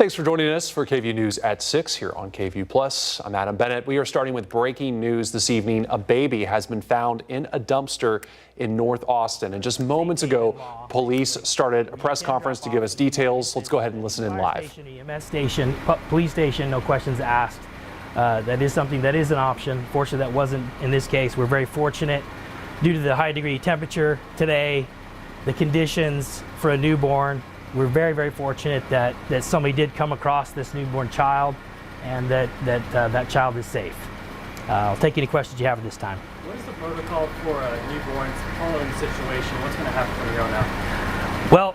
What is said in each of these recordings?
Thanks for joining us for KVUE News at 6 here on KVUE Plus. I'm Adam Bennett. We are starting with breaking news this evening. A baby has been found in a dumpster in North Austin. And just moments ago, police started a press conference to give us details. Let's go ahead and listen in live. EMS station, police station, no questions asked. That is something that is an option. Fortunately, that wasn't in this case. We're very fortunate due to the high degree temperature today, the conditions for a newborn. We're very, very fortunate that somebody did come across this newborn child and that child is safe. I'll take any questions you have at this time. What is the protocol for newborns following the situation? What's going to happen from here on out? Well,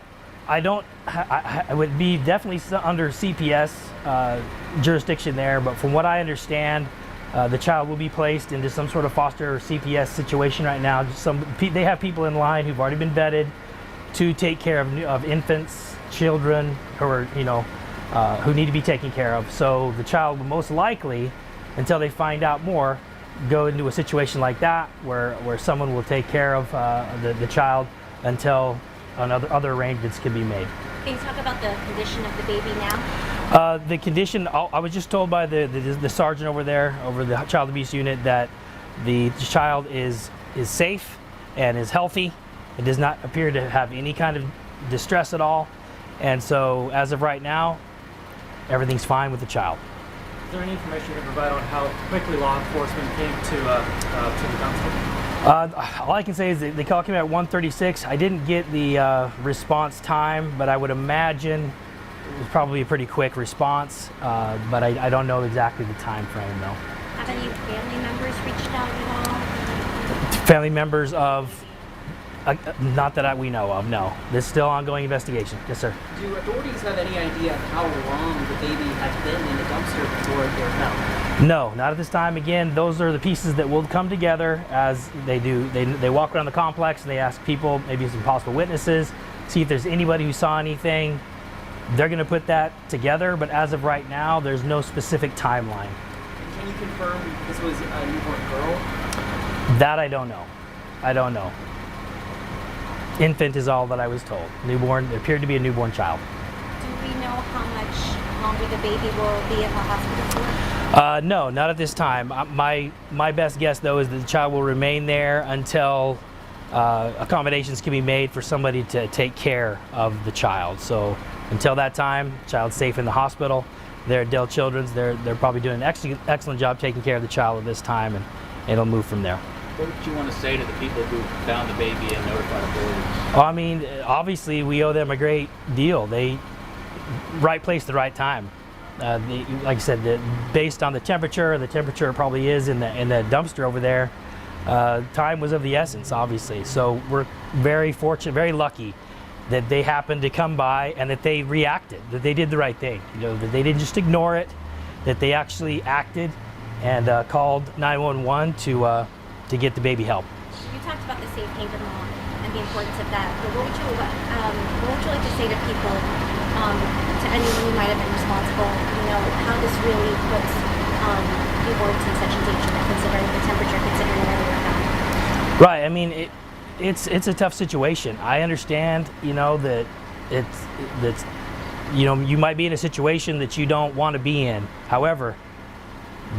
I would be definitely under CPS jurisdiction there, but from what I understand, the child will be placed into some sort of foster or CPS situation right now. They have people in line who've already been vetted to take care of infants, children who are, who need to be taken care of. So the child will most likely, until they find out more, go into a situation like that where someone will take care of the child until other arrangements can be made. Can you talk about the condition of the baby now? The condition, I was just told by the sergeant over there, over the child abuse unit, that the child is safe and is healthy. It does not appear to have any kind of distress at all. And so as of right now, everything's fine with the child. Is there any information you can provide on how quickly law enforcement came to the dumpster? All I can say is that the call came at 1:36. I didn't get the response time, but I would imagine it was probably a pretty quick response, but I don't know exactly the time frame though. Have any family members reached out at all? Family members of, not that we know of, no. This is still ongoing investigation. Yes, sir. Do authorities have any idea how long the baby has been in the dumpster before it was found? No, not at this time. Again, those are the pieces that will come together as they do. They walk around the complex and they ask people, maybe some possible witnesses, see if there's anybody who saw anything. They're going to put that together, but as of right now, there's no specific timeline. Can you confirm this was a newborn girl? That I don't know. I don't know. Infant is all that I was told. Newborn, it appeared to be a newborn child. Do we know how much longer the baby will be in the hospital for? No, not at this time. My best guess though is that the child will remain there until accommodations can be made for somebody to take care of the child. So until that time, child's safe in the hospital. They're Dell Children's. They're probably doing an excellent job taking care of the child at this time, and it'll move from there. What would you want to say to the people who found the baby and notified authorities? Well, I mean, obviously we owe them a great deal. Right place, the right time. Like I said, based on the temperature probably is in the dumpster over there. Time was of the essence, obviously. So we're very fortunate, very lucky that they happened to come by and that they reacted, that they did the right thing. That they didn't just ignore it, that they actually acted and called 911 to get the baby help. You talked about the safe haven law and the importance of that, but what would you like to say to people, to anyone who might have been responsible, how this really puts newborns in such a danger, considering the temperature, considering where they were found? Right, I mean, it's a tough situation. I understand, that you might be in a situation that you don't want to be in. However,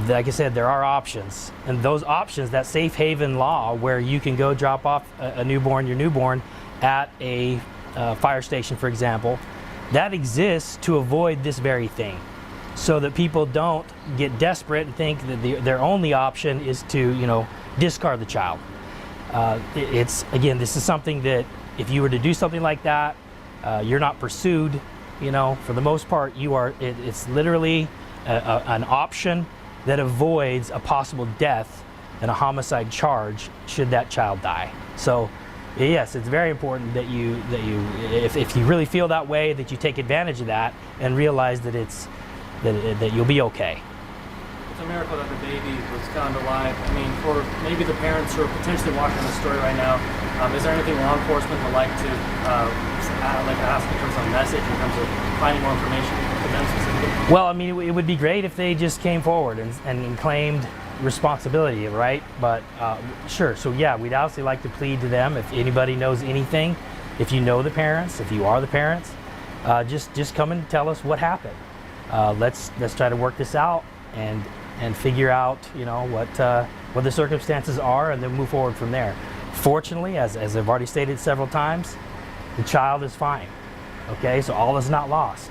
like I said, there are options, and those options, that safe haven law where you can go drop off your newborn at a fire station, for example, that exists to avoid this very thing, so that people don't get desperate and think that their only option is to, discard the child. Again, this is something that if you were to do something like that, you're not pursued, for the most part, it's literally an option that avoids a possible death and a homicide charge should that child die. So yes, it's very important that if you really feel that way, that you take advantage of that and realize that that you'll be okay. It's a miracle that the baby was found alive. I mean, for maybe the parents who are potentially watching this story right now, is there anything law enforcement would like to ask in terms of a message, in terms of finding more information for them specifically? Well, I mean, it would be great if they just came forward and claimed responsibility, right? But sure, so yeah, we'd obviously like to plead to them. If anybody knows anything, if you know the parents, if you are the parents, just come and tell us what happened. let's try to work this out and figure out, you know, what the circumstances are, and then move forward from there. Fortunately, as I've already stated several times, the child is fine. Okay, so all is not lost.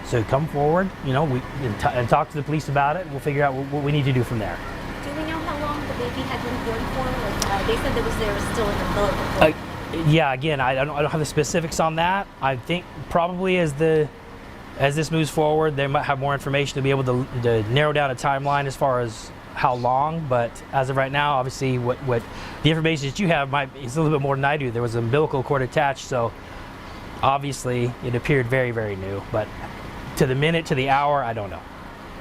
So come forward, you know, and talk to the police about it, and we'll figure out what we need to do from there. Do we know how long the baby had been born for? Like, they said they were still in the umbilical. Yeah, again, I don't have the specifics on that. I think probably as this moves forward, they might have more information to be able to narrow down a timeline as far as how long. But as of right now, obviously, what the information that you have is a little bit more than I do. There was an umbilical cord attached, so obviously it appeared very, very new. But to the minute, to the hour, I don't know.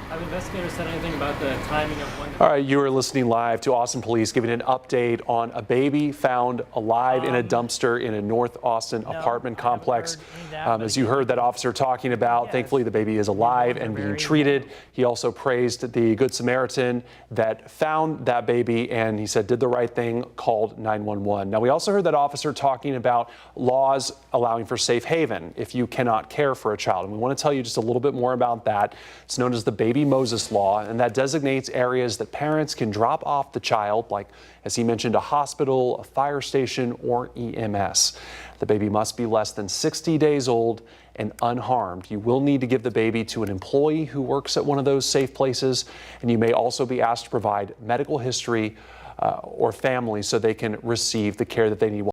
Have investigators said anything about the timing of when? All right, you are listening live to Austin Police giving an update on a baby found alive in a dumpster in a North Austin apartment complex. As you heard that officer talking about, thankfully the baby is alive and being treated. He also praised the Good Samaritan that found that baby, and he said did the right thing, called 911. Now, we also heard that officer talking about laws allowing for safe haven if you cannot care for a child. And we want to tell you just a little bit more about that. It's known as the Baby Moses Law, and that designates areas that parents can drop off the child, like, as he mentioned, a hospital, a fire station, or EMS. The baby must be less than 60 days old and unharmed. You will need to give the baby to an employee who works at one of those safe places, and you may also be asked to provide medical history or family so they can receive the care that they need.